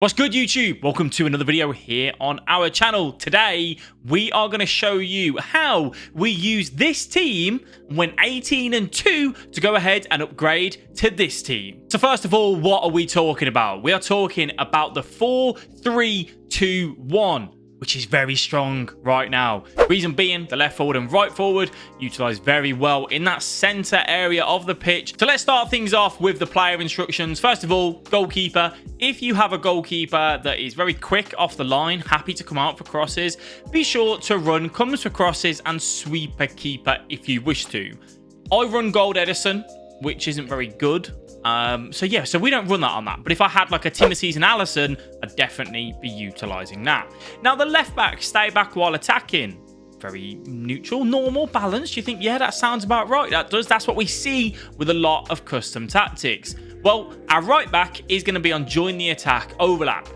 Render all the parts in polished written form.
What's good, YouTube? Welcome to another video here on our channel. Today, we are going to show you how we use this team when 18-2 to go ahead and upgrade to this team. So first of all, what are we talking about? We are talking about the 4-3-2-1. Which is very strong right now. Reason being, the left forward and right forward utilized very well in that center area of the pitch. So let's start things off with the player instructions. First of all, goalkeeper. If you have a goalkeeper that is very quick off the line, happy to come out for crosses, be sure to run comes for crosses and sweeper keeper if you wish to. I run Gold Edison, which isn't very good. So we don't run that on that. But if I had like a team of season Allison, I'd definitely be utilizing that. Now the left back, stay back while attacking. Very neutral, normal, balanced. You think, yeah, that sounds about right. That does. That's what we see with a lot of custom tactics. Well, our right back is going to be on join the attack, overlap.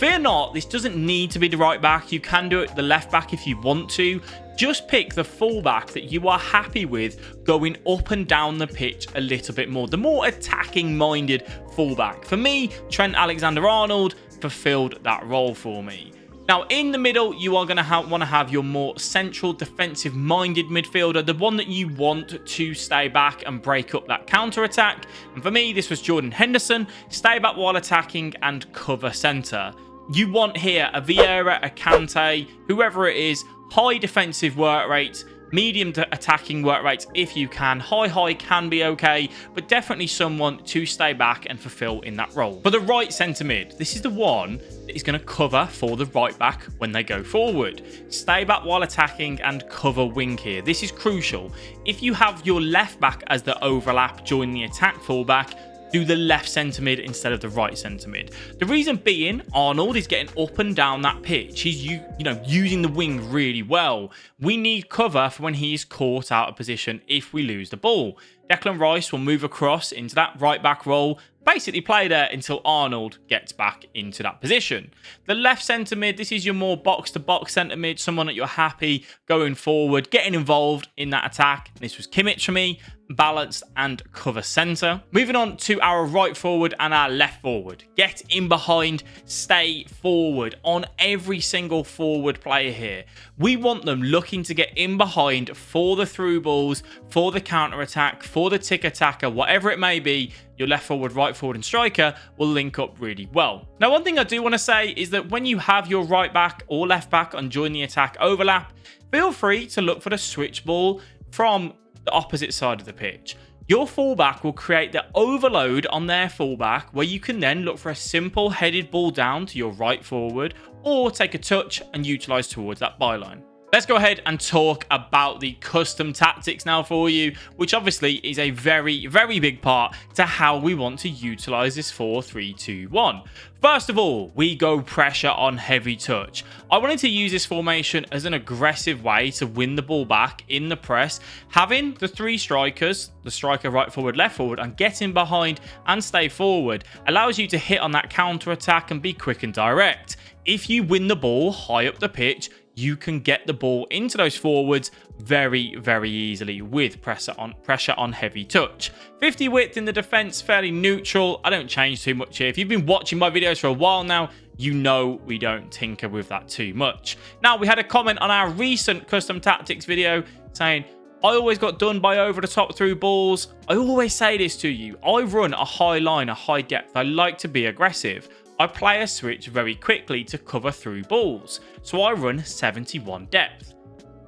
Fear not, this doesn't need to be the right back. You can do it the left back if you want to. Just pick the fullback that you are happy with going up and down the pitch a little bit more. The more attacking-minded fullback. For me, Trent Alexander-Arnold fulfilled that role for me. Now, in the middle, you are going to want to have your more central defensive-minded midfielder, the one that you want to stay back and break up that counter-attack. And for me, this was Jordan Henderson. Stay back while attacking and cover centre. You want here a Vieira, a Kante, whoever it is, high defensive work rate, medium to attacking work rates if you can. High can be okay, but definitely someone to stay back and fulfill in that role. For the right centre mid, this is the one that is going to cover for the right back when they go forward. Stay back while attacking and cover wing here. This is crucial. If you have your left back as the overlap, join the attack fullback, do the left centre mid instead of the right centre mid. The reason being, Arnold is getting up and down that pitch. He's using the wing really well. We need cover for when he is caught out of position if we lose the ball. Declan Rice will move across into that right back role, basically play there until Arnold gets back into that position. The left centre mid, this is your more box-to-box centre mid, someone that you're happy going forward, getting involved in that attack. This was Kimmich for me, balanced and cover centre. Moving on to our right forward and our left forward. Get in behind, stay forward on every single forward player here. We want them looking to get in behind for the through balls, for the counter-attack, for the tick-attacker, whatever it may be. Your left forward, right forward and striker will link up really well. Now, one thing I do want to say is that when you have your right back or left back on join the attack overlap, feel free to look for the switch ball from the opposite side of the pitch. Your fullback will create the overload on their fullback where you can then look for a simple headed ball down to your right forward or take a touch and utilize towards that byline. Let's go ahead and talk about the custom tactics now for you, which obviously is a very, very big part to how we want to utilize this 4-3-2-1. First of all, we go pressure on heavy touch. I wanted to use this formation as an aggressive way to win the ball back in the press. Having the three strikers, the striker, right forward, left forward, and getting behind and stay forward allows you to hit on that counter attack and be quick and direct. If you win the ball high up the pitch, you can get the ball into those forwards very, very easily with pressure on heavy touch. 50 width in the defense, fairly neutral. I don't change too much here. If you've been watching my videos for a while now, you know we don't tinker with that too much. Now, we had a comment on our recent custom tactics video saying, I always got done by over the top through balls. I always say this to you. I run a high line, a high depth. I like to be aggressive. I play a switch very quickly to cover through balls, so I run 71 depth.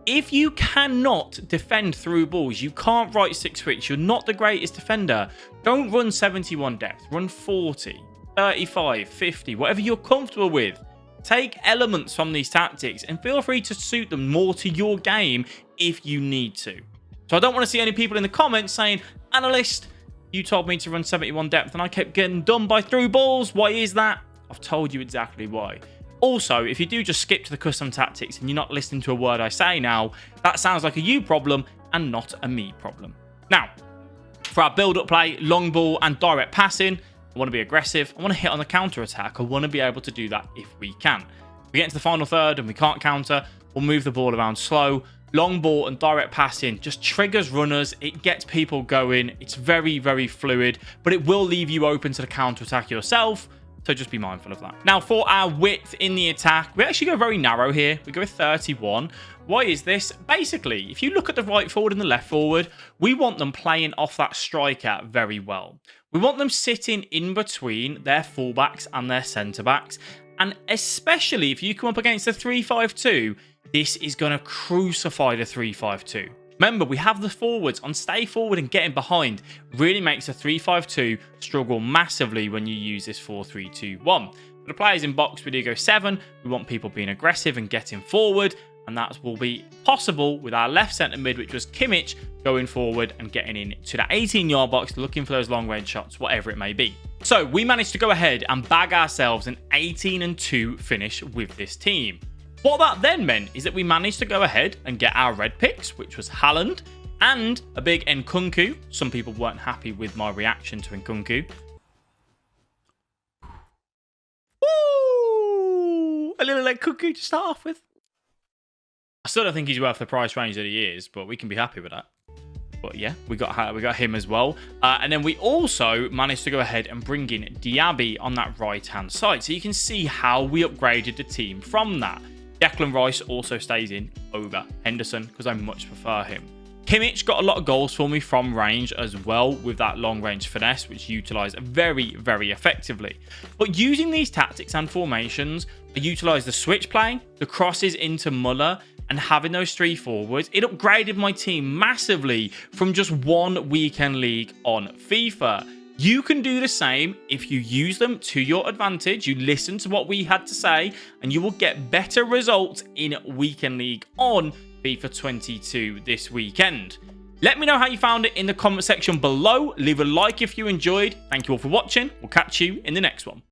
If you cannot defend through balls, you can't right stick switch, you're not the greatest defender, don't run 71 depth, run 40, 35, 50, whatever you're comfortable with. Take elements from these tactics and feel free to suit them more to your game if you need to. So I don't want to see any people in the comments saying, Analyst, you told me to run 71 depth and I kept getting done by through balls. Why is that? I've told you exactly why. Also, if you do just skip to the custom tactics and you're not listening to a word I say now, that sounds like a you problem and not a me problem. Now, for our build-up play, long ball and direct passing, I want to be aggressive. I want to hit on the counter-attack. I want to be able to do that if we can. If we get into the final third and we can't counter, we'll move the ball around slow. Long ball and direct passing just triggers runners. It gets people going. It's very, very fluid, but it will leave you open to the counter-attack yourself. So just be mindful of that. Now, for our width in the attack, we actually go very narrow here. We go with 31. Why is this? Basically, if you look at the right forward and the left forward, we want them playing off that striker very well. We want them sitting in between their fullbacks and their centre-backs. And especially if you come up against the 3-5-2, this is going to crucify the 3-5-2. Remember, we have the forwards on stay forward and getting behind. Really makes a 3-5-2 struggle massively when you use this 4-3-2-1. For the players in box, we do go 7. We want people being aggressive and getting forward. And that will be possible with our left centre mid, which was Kimmich, going forward and getting into the 18-yard box, looking for those long-range shots, whatever it may be. So we managed to go ahead and bag ourselves an 18-2 finish with this team. What that then meant is that we managed to go ahead and get our red picks, which was Haaland and a big Nkunku. Some people weren't happy with my reaction to Nkunku. Woo! A little Nkunku to start off with. I still don't think he's worth the price range that he is, but we can be happy with that. But yeah, we got him as well. And then we also managed to go ahead and bring in Diaby on that right-hand side. So you can see how we upgraded the team from that. Declan Rice also stays in over Henderson because I much prefer him. Kimmich got a lot of goals for me from range as well with that long-range finesse, which utilised very, very effectively. But using these tactics and formations, I utilised the switch play, the crosses into Muller, and having those 3 forwards, it upgraded my team massively from just one weekend league on FIFA. You can do the same if you use them to your advantage. You listen to what we had to say, and you will get better results in weekend league on FIFA 22 this weekend. Let me know how you found it in the comment section below. Leave a like if you enjoyed. Thank you all for watching. We'll catch you in the next one.